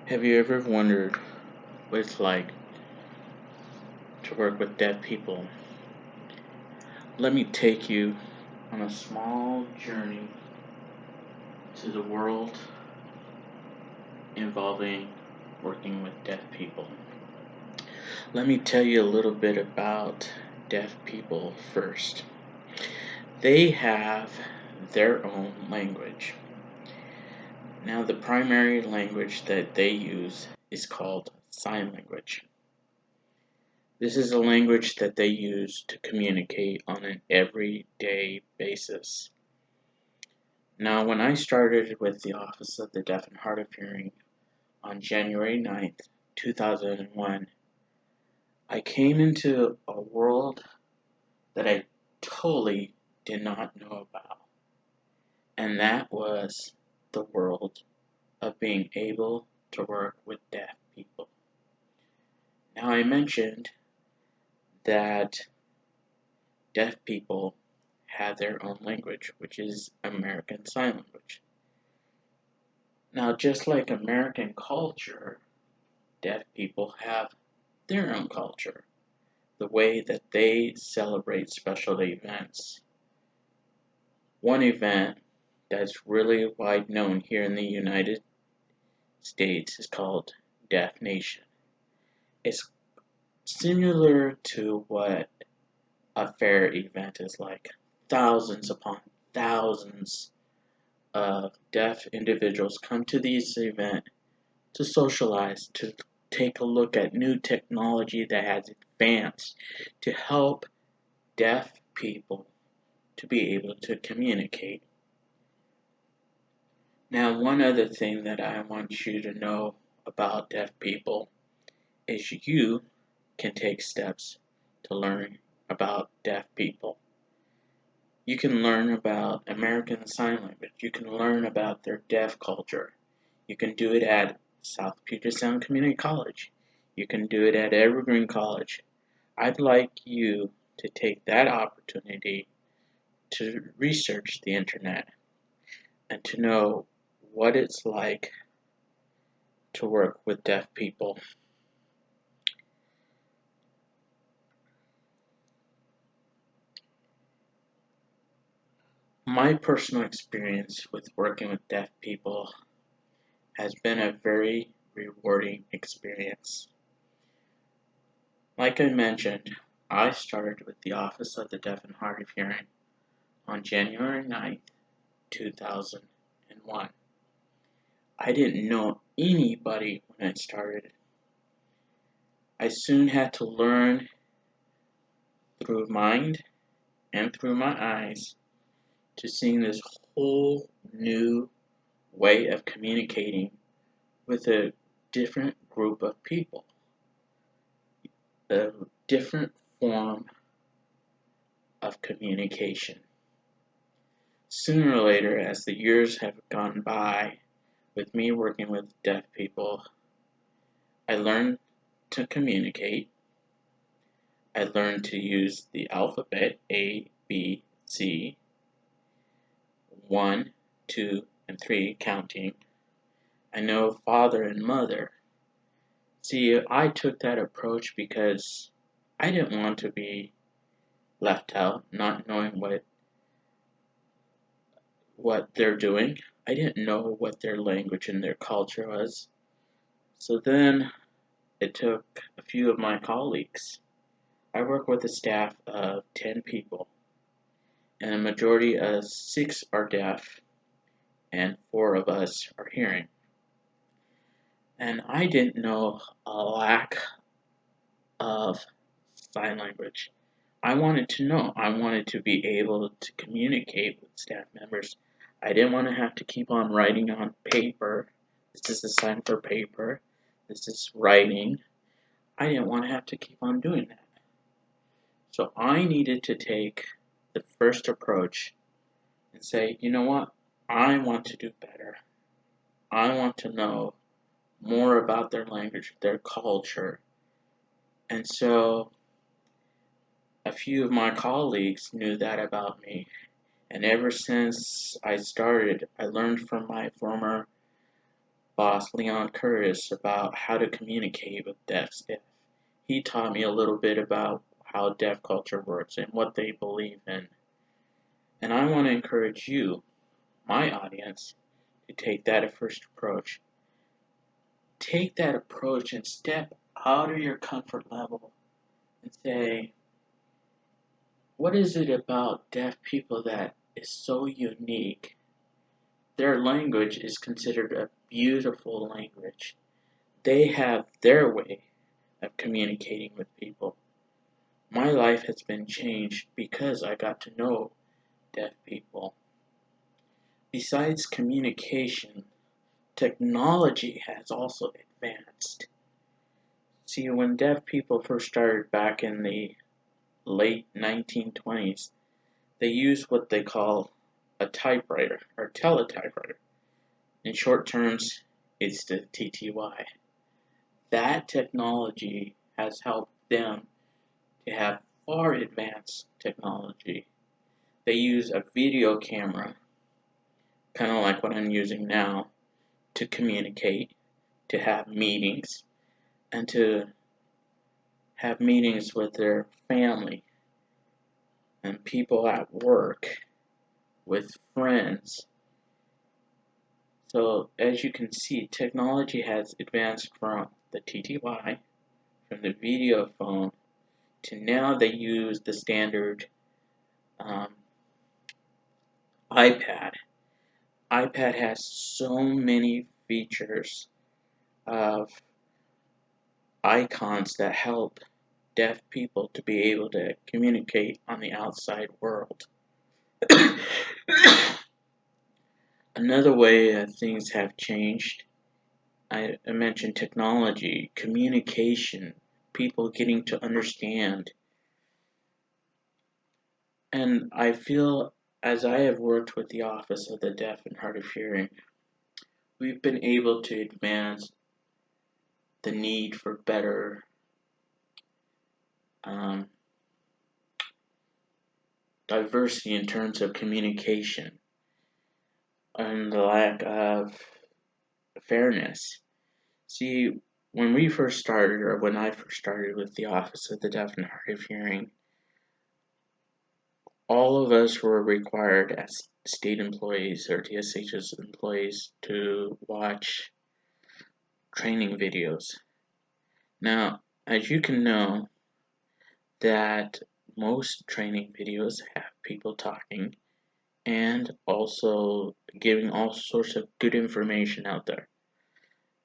Have you ever wondered what it's like to work with deaf people? Let me take you on a small journey to the world involving working with deaf people. Let me tell you a little bit about deaf people first. They have their own language. Now, the primary language that they use is called sign language. This is a language that they use to communicate on an everyday basis. Now, when I started with the Office of the Deaf and Hard of Hearing on January 9th, 2001, I came into a world that I totally did not know about, and that was the world of being able to work with deaf people. Now, I mentioned that deaf people have their own language, which is American Sign Language. Now, just like American culture, deaf people have their own culture, the way that they celebrate special events. One event that's really wide known here in the United States is called Deaf Nation. It's similar to what a fair event is like. Thousands upon thousands of deaf individuals come to this event to socialize, to take a look at new technology that has advanced to help deaf people to be able to communicate. Now, one other thing that I want you to know about deaf people is you can take steps to learn about deaf people. You can learn about American Sign Language. You can learn about their deaf culture. You can do it at South Puget Sound Community College. You can do it at Evergreen College. I'd like you to take that opportunity to research the internet and to know what it's like to work with deaf people. My personal experience with working with deaf people has been a very rewarding experience. Like I mentioned, I started with the Office of the Deaf and Hard of Hearing on January 9th, 2001. I didn't know anybody when I started. I soon had to learn through mind and through my eyes to seeing this whole new way of communicating with a different group of people, a different form of communication. Sooner or later, as the years have gone by, with me working with deaf people, I learned to communicate. I learned to use the alphabet A, B, C, 1, 2, and 3 counting. I know father and mother. See, I took that approach because I didn't want to be left out, not knowing what they're doing. I didn't know what their language and their culture was. So then it took a few of my colleagues. I work with a staff of 10 people, and a majority of 6 are deaf, and 4 of us are hearing. And I didn't know a lack of sign language. I wanted to know. I wanted to be able to communicate with staff members. I didn't want to have to keep on writing on paper. This is a sign for paper. This is writing. I didn't want to have to keep on doing that. So I needed to take the first approach and say, you know what? I want to do better. I want to know more about their language, their culture. And so a few of my colleagues knew that about me. And ever since I started, I learned from my former boss, Leon Curtis, about how to communicate with deaf staff. He taught me a little bit about how deaf culture works and what they believe in. And I want to encourage you, my audience, to take that first approach. Take that approach and step out of your comfort level and say, what is it about deaf people that is so unique? Their language is considered a beautiful language. They have their way of communicating with people. My life has been changed because I got to know deaf people. Besides communication, technology has also advanced. See, when deaf people first started back in the late 1920s, they used what they call a typewriter or teletypewriter. In short terms, it's the TTY. That technology has helped them to have far advanced technology. They use a video camera, kind of like what I'm using now, to communicate, to have meetings, and to have meetings with their family and people at work, with friends. So as you can see, technology has advanced from the TTY, from the video phone, to now they use the standard iPad. iPad has so many features of icons that help deaf people to be able to communicate on the outside world. Another way that things have changed, I mentioned technology, communication, people getting to understand. And I feel as I have worked with the Office of the Deaf and Hard of Hearing, we've been able to advance the need for better diversity in terms of communication and the lack of fairness. See, when we first started, or when I first started with the Office of the Deaf and Hard of Hearing, all of us were required as state employees or DSHS employees to watch training videos. Now, as you can know, that most training videos have people talking and also giving all sorts of good information out there.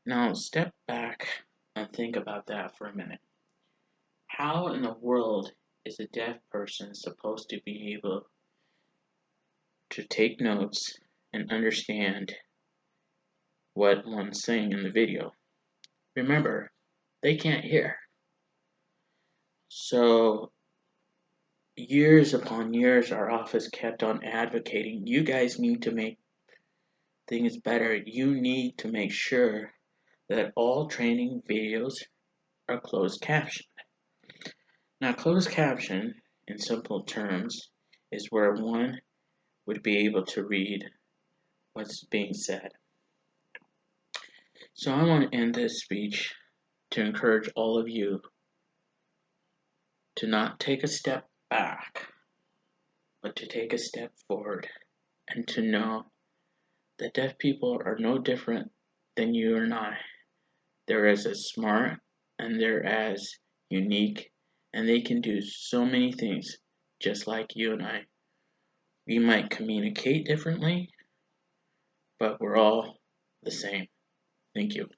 Now, step back and think about that for a minute. How in the world is a deaf person supposed to be able to take notes and understand what one's saying in the video? Remember, they can't hear. So, years upon years, our office kept on advocating, you guys need to make things better. You need to make sure that all training videos are closed captioned. Now, closed caption, in simple terms, is where one would be able to read what's being said. So I want to end this speech to encourage all of you to not take a step back, but to take a step forward and to know that deaf people are no different than you and I. They're as smart and they're as unique, and they can do so many things just like you and I. We might communicate differently, but we're all the same. Thank you.